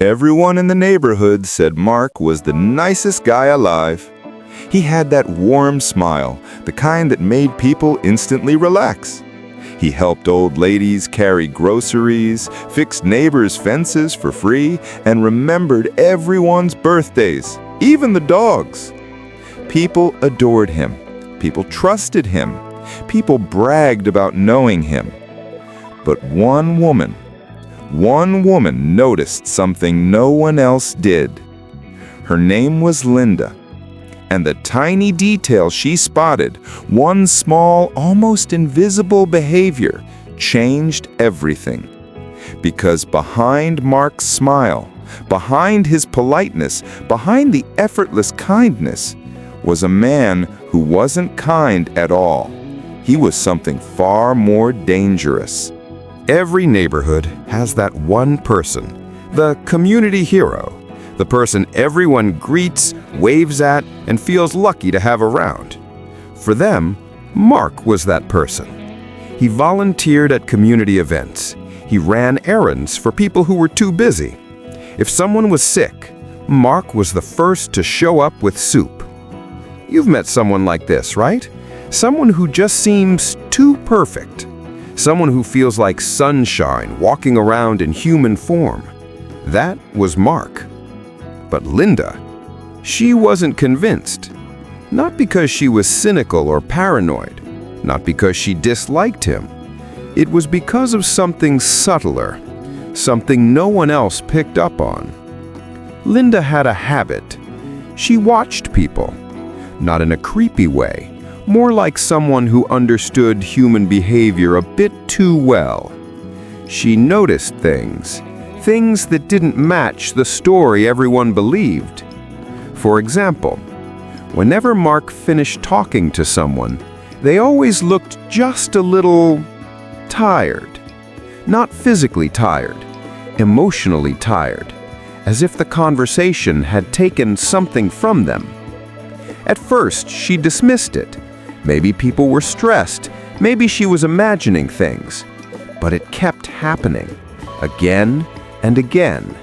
Everyone in the neighborhood said Mark was the nicest guy alive. He had that warm smile, the kind that made people instantly relax. He helped old ladies carry groceries, fixed neighbors' fences for free, and remembered everyone's birthdays, even the dogs. People adored him. People trusted him. People bragged about knowing him. But one woman noticed something no one else did. Her name was Linda. And the tiny detail she spotted, one small, almost invisible behavior, changed everything. Because behind Mark's smile, behind his politeness, behind the effortless kindness, was a man who wasn't kind at all. He was something far more dangerous. Every neighborhood has that one person, the community hero, the person everyone greets, waves at, and feels lucky to have around. For them, Mark was that person. He volunteered at community events. He ran errands for people who were too busy. If someone was sick, Mark was the first to show up with soup. You've met someone like this, right? Someone who just seems too perfect. Someone who feels like sunshine walking around in human form. That was Mark. But Linda, she wasn't convinced. Not because she was cynical or paranoid. Not because she disliked him. It was because of something subtler, something no one else picked up on. Linda had a habit. She watched people. Not in a creepy way, more like someone who understood human behavior a bit too well. She noticed things that didn't match the story everyone believed. For example, whenever Mark finished talking to someone, they always looked just a little tired. Not physically tired, emotionally tired, as if the conversation had taken something from them. At first, she dismissed it. Maybe people were stressed. Maybe she was imagining things. But it kept happening, again and again.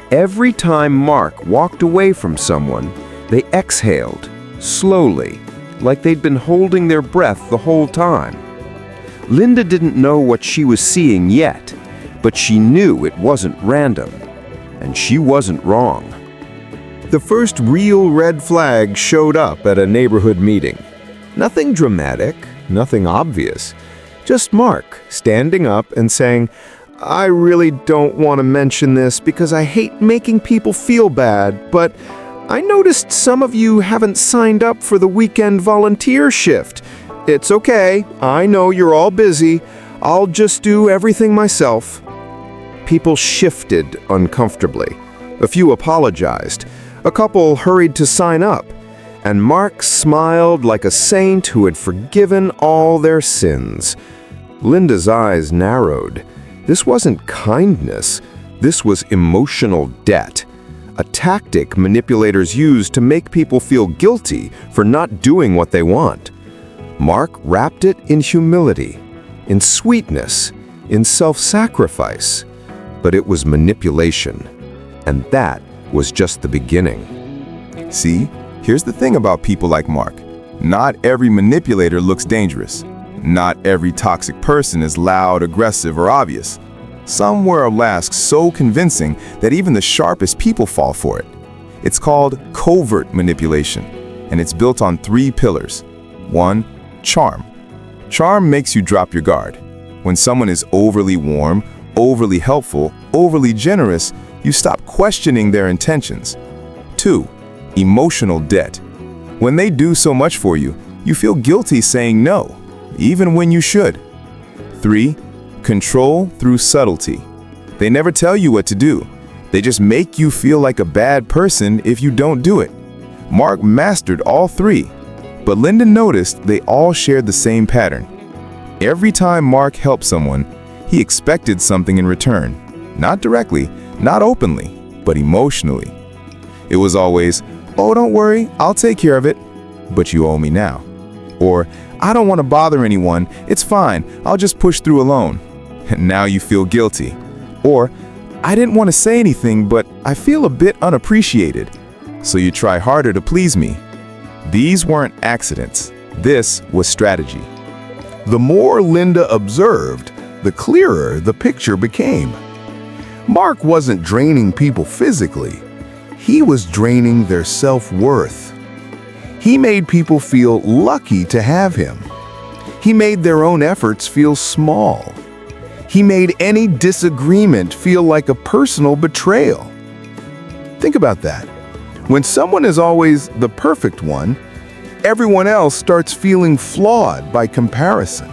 Every time Mark walked away from someone, they exhaled, slowly, like they'd been holding their breath the whole time. Linda didn't know what she was seeing yet, but she knew it wasn't random, and she wasn't wrong. The first real red flag showed up at a neighborhood meeting. Nothing dramatic, nothing obvious, just Mark standing up and saying, "I really don't want to mention this because I hate making people feel bad, but I noticed some of you haven't signed up for the weekend volunteer shift. It's okay, I know you're all busy. I'll just do everything myself." People shifted uncomfortably. A few apologized. A couple hurried to sign up. And Mark smiled like a saint who had forgiven all their sins. Linda's eyes narrowed. This wasn't kindness. This was emotional debt. A tactic manipulators use to make people feel guilty for not doing what they want. Mark wrapped it in humility, in sweetness, in self-sacrifice. But it was manipulation. And that was just the beginning. See, here's the thing about people like Mark. Not every manipulator looks dangerous. Not every toxic person is loud, aggressive, or obvious. Some wear a mask so convincing that even the sharpest people fall for it. It's called covert manipulation, and it's built on 3 pillars. 1, charm. Charm makes you drop your guard. When someone is overly warm, overly helpful, overly generous, you stop questioning their intentions. 2, emotional debt. When they do so much for you, you feel guilty saying no, even when you should. 3, control through subtlety. They never tell you what to do. They just make you feel like a bad person if you don't do it. Mark mastered all 3, but Linda noticed they all shared the same pattern. Every time Mark helped someone, he expected something in return. Not directly, not openly, but emotionally. It was always, "Oh, don't worry, I'll take care of it, but you owe me now." Or, "I don't want to bother anyone, it's fine, I'll just push through alone." And now you feel guilty. Or, I didn't want to say anything, but I feel a bit unappreciated. So you try harder to please me. These weren't accidents. This was strategy. The more Linda observed, the clearer the picture became. Mark wasn't draining people physically. He was draining their self-worth. He made people feel lucky to have him. He made their own efforts feel small. He made any disagreement feel like a personal betrayal. Think about that. When someone is always the perfect one, everyone else starts feeling flawed by comparison.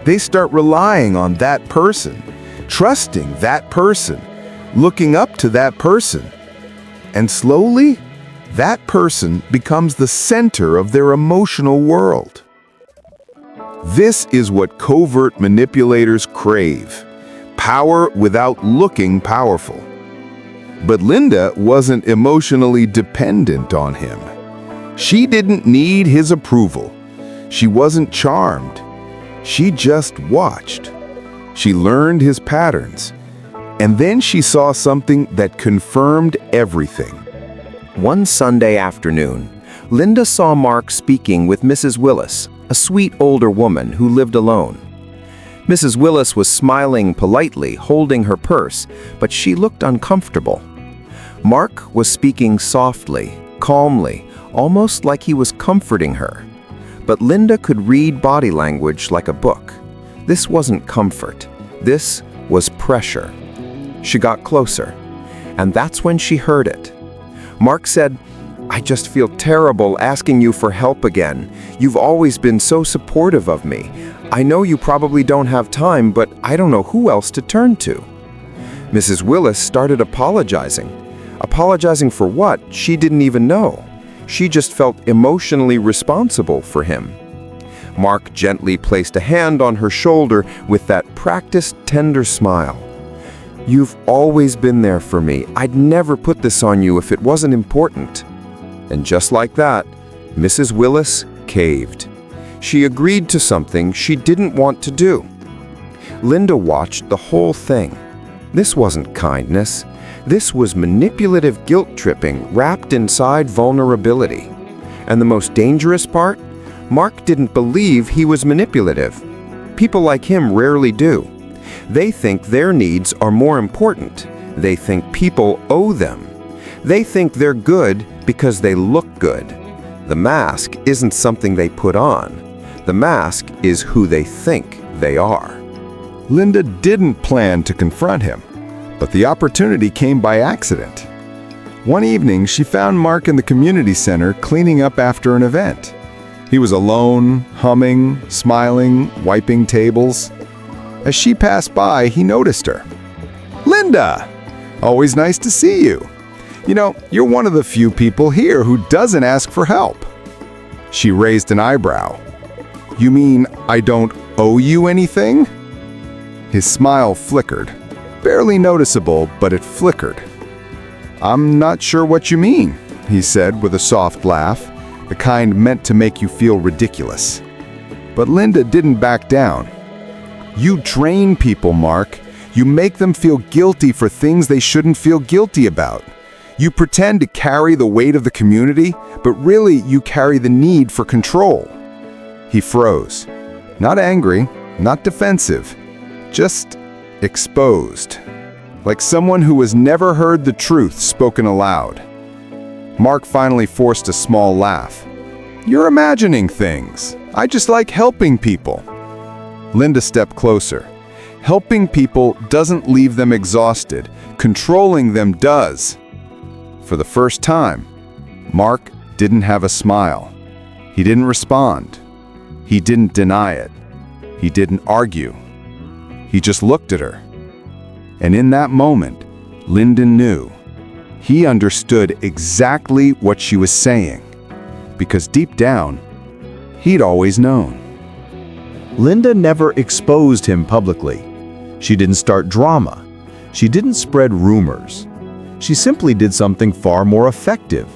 They start relying on that person, trusting that person, looking up to that person. And slowly, that person becomes the center of their emotional world. This is what covert manipulators crave: power without looking powerful. But Linda wasn't emotionally dependent on him. She didn't need his approval. She wasn't charmed. She just watched. She learned his patterns. And then she saw something that confirmed everything. One Sunday afternoon, Linda saw Mark speaking with Mrs. Willis, a sweet older woman who lived alone. Mrs. Willis was smiling politely, holding her purse, but she looked uncomfortable. Mark was speaking softly, calmly, almost like he was comforting her. But Linda could read body language like a book. This wasn't comfort. This was pressure. She got closer, and that's when she heard it. Mark said, "I just feel terrible asking you for help again. You've always been so supportive of me. I know you probably don't have time, but I don't know who else to turn to." Mrs. Willis started apologizing. Apologizing for what? She didn't even know. She just felt emotionally responsible for him. Mark gently placed a hand on her shoulder with that practiced, tender smile. "You've always been there for me. I'd never put this on you if it wasn't important." And just like that, Mrs. Willis caved. She agreed to something she didn't want to do. Linda watched the whole thing. This wasn't kindness. This was manipulative guilt-tripping wrapped inside vulnerability. And the most dangerous part? Mark didn't believe he was manipulative. People like him rarely do. They think their needs are more important. They think people owe them. They think they're good because they look good. The mask isn't something they put on. The mask is who they think they are. Linda didn't plan to confront him, but the opportunity came by accident. One evening, she found Mark in the community center cleaning up after an event. He was alone, humming, smiling, wiping tables. As she passed by, he noticed her. "Linda! Always nice to see you. You know, you're one of the few people here who doesn't ask for help." She raised an eyebrow. "You mean I don't owe you anything?" His smile flickered. Barely noticeable, but it flickered. "I'm not sure what you mean," he said with a soft laugh, the kind meant to make you feel ridiculous. But Linda didn't back down. "You drain people, Mark. You make them feel guilty for things they shouldn't feel guilty about. You pretend to carry the weight of the community, but really you carry the need for control." He froze. Not angry, not defensive, just exposed. Like someone who has never heard the truth spoken aloud. Mark finally forced a small laugh. "You're imagining things. I just like helping people." Linda stepped closer. Helping people doesn't leave them exhausted. Controlling them does. For the first time, Mark didn't have a smile. He didn't respond. He didn't deny it. He didn't argue. He just looked at her. And in that moment, Linda knew. He understood exactly what she was saying. Because deep down, he'd always known. Linda never exposed him publicly. She didn't start drama. She didn't spread rumors. She simply did something far more effective.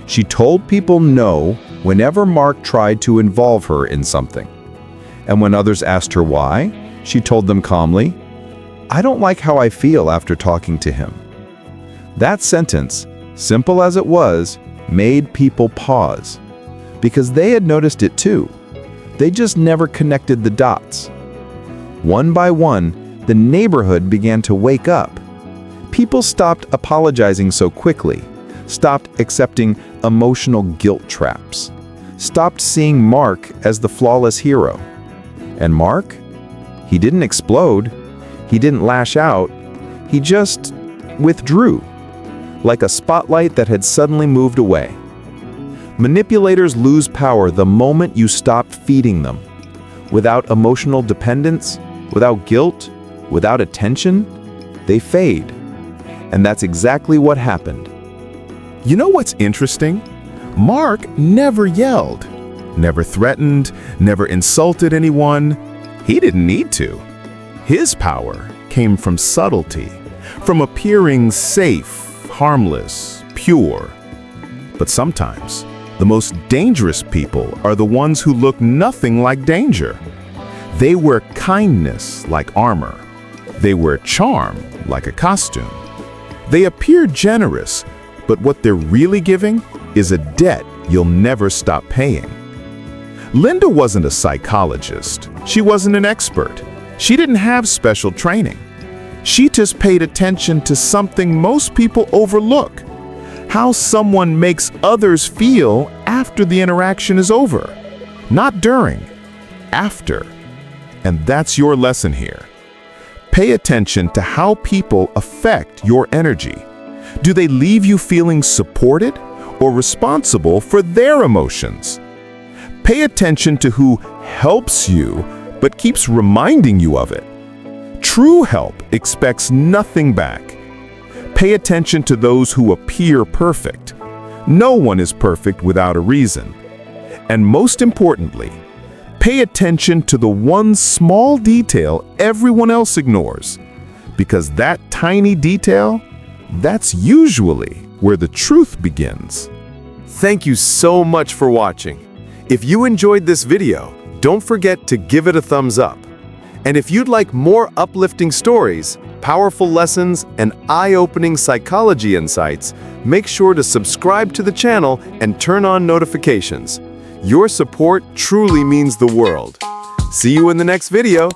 She told people no whenever Mark tried to involve her in something. And when others asked her why, she told them calmly, "I don't like how I feel after talking to him." That sentence, simple as it was, made people pause, because they had noticed it too. They just never connected the dots. One by one, the neighborhood began to wake up. People stopped apologizing so quickly, stopped accepting emotional guilt traps, stopped seeing Mark as the flawless hero. And Mark? He didn't explode. He didn't lash out. He just withdrew, like a spotlight that had suddenly moved away. Manipulators lose power the moment you stop feeding them. Without emotional dependence, without guilt, without attention, they fade. And that's exactly what happened. You know what's interesting? Mark never yelled, never threatened, never insulted anyone. He didn't need to. His power came from subtlety, from appearing safe, harmless, pure. But sometimes, the most dangerous people are the ones who look nothing like danger. They wear kindness like armor. They wear charm like a costume. They appear generous, but what they're really giving is a debt you'll never stop paying. Linda wasn't a psychologist. She wasn't an expert. She didn't have special training. She just paid attention to something most people overlook: how someone makes others feel after the interaction is over. Not during, after. And that's your lesson here. Pay attention to how people affect your energy. Do they leave you feeling supported or responsible for their emotions? Pay attention to who helps you but keeps reminding you of it. True help expects nothing back. Pay attention to those who appear perfect. No one is perfect without a reason. And most importantly, pay attention to the one small detail everyone else ignores, because that tiny detail, that's usually where the truth begins. Thank you so much for watching. If you enjoyed this video, don't forget to give it a thumbs up. And if you'd like more uplifting stories, powerful lessons, and eye-opening psychology insights, make sure to subscribe to the channel and turn on notifications. Your support truly means the world. See you in the next video.